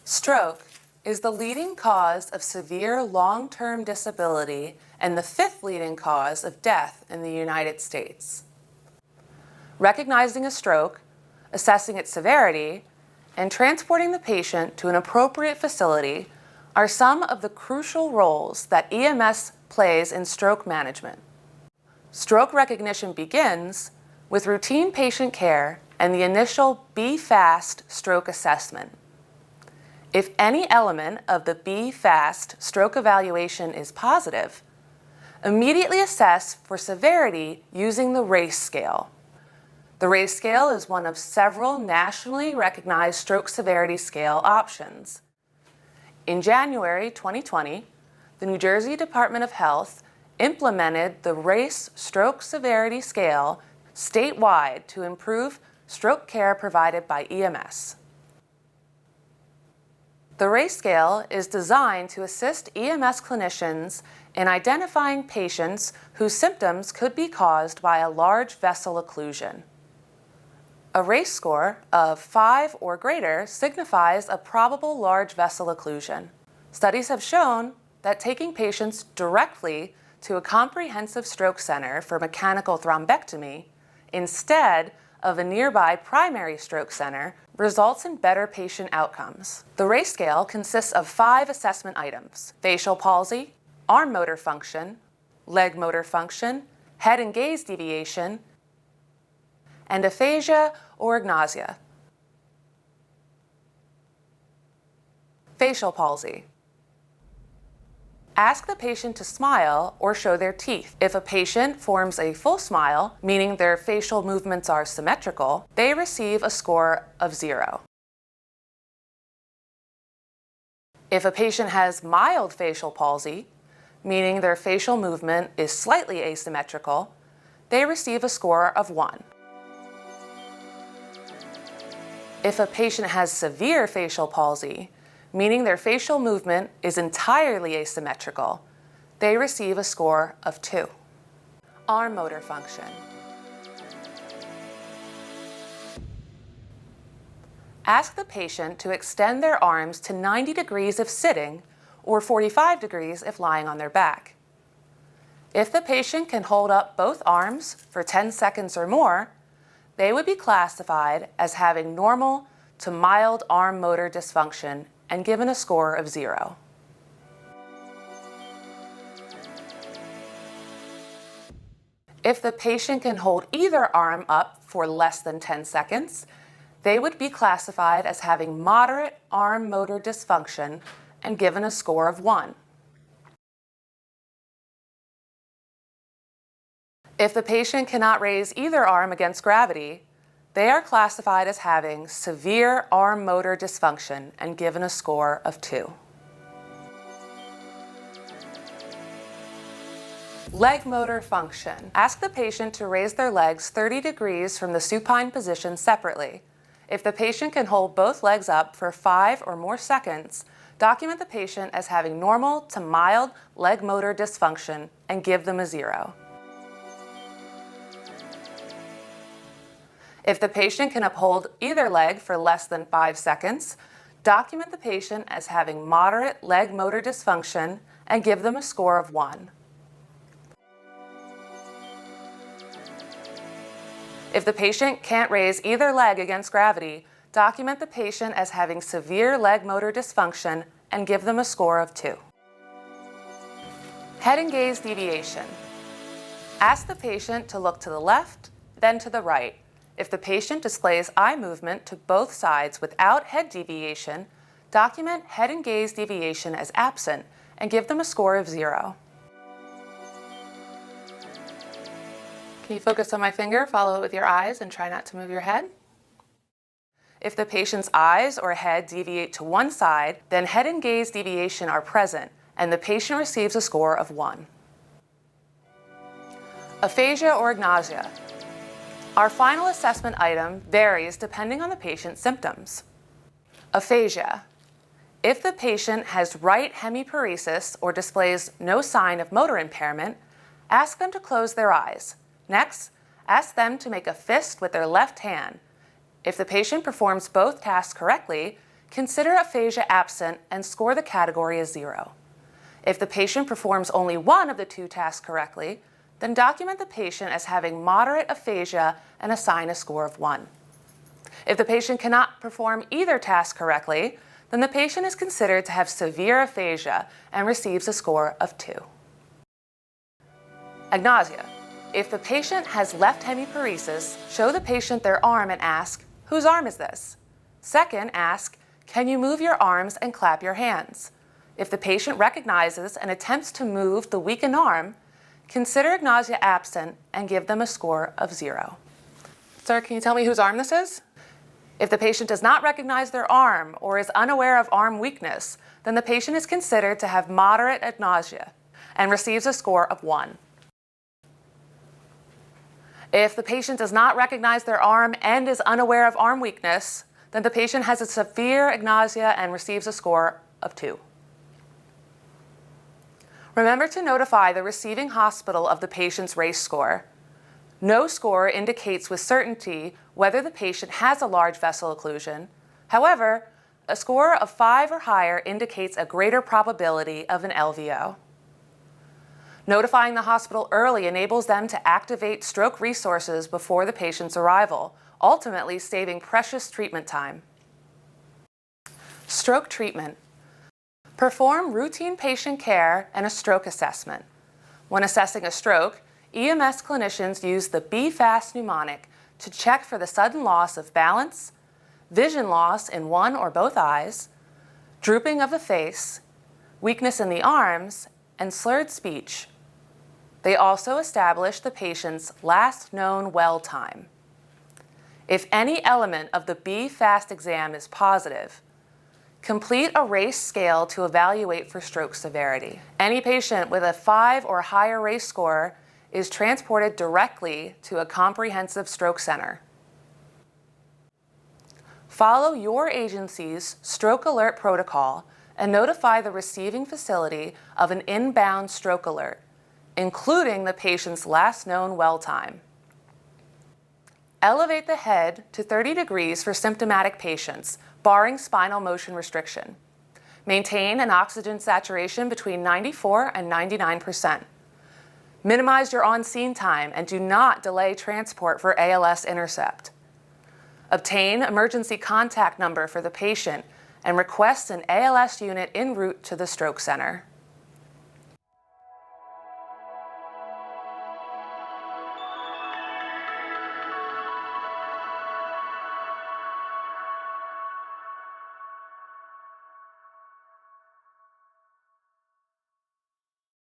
Stroke is the leading cause of severe long-term disability and the fifth leading cause of death in the United States. Recognizing a stroke, assessing its severity, and transporting the patient to an appropriate facility are some of the crucial roles that EMS plays in stroke management. Stroke recognition begins with routine patient care and the initial BE-FAST stroke assessment. If any element of the BE-FAST stroke evaluation is positive, immediately assess for severity using the RACE scale. The RACE scale is one of several nationally recognized stroke severity scale options. In January 2020, the New Jersey Department of Health implemented the RACE stroke severity scale statewide to improve stroke care provided by EMS. The RACE scale is designed to assist EMS clinicians in identifying patients whose symptoms could be caused by a large vessel occlusion. A RACE score of 5 or greater signifies a probable large vessel occlusion. Studies have shown that taking patients directly to a comprehensive stroke center for mechanical thrombectomy instead of a nearby primary stroke center results in better patient outcomes. The RACE scale consists of 5 assessment items: facial palsy, arm motor function, leg motor function, head and gaze deviation, and aphasia or agnosia. Facial palsy. Ask the patient to smile or show their teeth. If a patient forms a full smile, meaning their facial movements are symmetrical, they receive a score of 0. If a patient has mild facial palsy, meaning their facial movement is slightly asymmetrical, they receive a score of 1. If a patient has severe facial palsy, meaning their facial movement is entirely asymmetrical, they receive a score of 2. Arm motor function. Ask the patient to extend their arms to 90 degrees if sitting or 45 degrees if lying on their back. If the patient can hold up both arms for 10 seconds or more, they would be classified as having normal to mild arm motor dysfunction and given a score of 0. If the patient can hold either arm up for less than 10 seconds, they would be classified as having moderate arm motor dysfunction and given a score of 1. If the patient cannot raise either arm against gravity, they are classified as having severe arm motor dysfunction and given a score of 2. Leg motor function. Ask the patient to raise their legs 30 degrees from the supine position separately. If the patient can hold both legs up for 5 or more seconds, document the patient as having normal to mild leg motor dysfunction and give them a 0. If the patient can uphold either leg for less than 5 seconds, document the patient as having moderate leg motor dysfunction and give them a score of 1. If the patient can't raise either leg against gravity, document the patient as having severe leg motor dysfunction and give them a score of 2. Head and gaze deviation. Ask the patient to look to the left, then to the right. If the patient displays eye movement to both sides without head deviation, document head and gaze deviation as absent and give them a score of 0. Can you focus on my finger, follow it with your eyes, and try not to move your head? If the patient's eyes or head deviate to one side, then head and gaze deviation are present, and the patient receives a score of 1. Aphasia or agnosia. Our final assessment item varies depending on the patient's symptoms. Aphasia. If the patient has right hemiparesis or displays no sign of motor impairment, ask them to close their eyes. Next, ask them to make a fist with their left hand. If the patient performs both tasks correctly, consider aphasia absent and score the category as 0. If the patient performs only one of the 2 tasks correctly, then document the patient as having moderate aphasia and assign a score of 1. If the patient cannot perform either task correctly, then the patient is considered to have severe aphasia and receives a score of 2. Agnosia. If the patient has left hemiparesis, show the patient their arm and ask, "Whose arm is this?" Second, ask, "Can you move your arms and clap your hands?" If the patient recognizes and attempts to move the weakened arm, consider agnosia absent and give them a score of 0. Sir, can you tell me whose arm this is? If the patient does not recognize their arm or is unaware of arm weakness, then the patient is considered to have moderate agnosia and receives a score of 1. If the patient does not recognize their arm and is unaware of arm weakness, then the patient has a severe agnosia and receives a score of 2. Remember to notify the receiving hospital of the patient's race score. No score indicates with certainty whether the patient has a large vessel occlusion. However, a score of 5 or higher indicates a greater probability of an LVO. Notifying the hospital early enables them to activate stroke resources before the patient's arrival, ultimately saving precious treatment time. Stroke treatment. Perform routine patient care and a stroke assessment. When assessing a stroke, EMS clinicians use the B-FAST mnemonic to check for the sudden loss of balance, vision loss in one or both eyes, drooping of the face, weakness in the arms, and slurred speech. They also establish the patient's last known well time. If any element of the B-FAST exam is positive, complete a RACE scale to evaluate for stroke severity. Any patient with a 5 or higher RACE score is transported directly to a comprehensive stroke center. Follow your agency's stroke alert protocol and notify the receiving facility of an inbound stroke alert, including the patient's last known well time. Elevate the head to 30 degrees for symptomatic patients, barring spinal motion restriction. Maintain an oxygen saturation between 94 and 99%. Minimize your on-scene time and do not delay transport for ALS intercept. Obtain emergency contact number for the patient and request an ALS unit en route to the stroke center.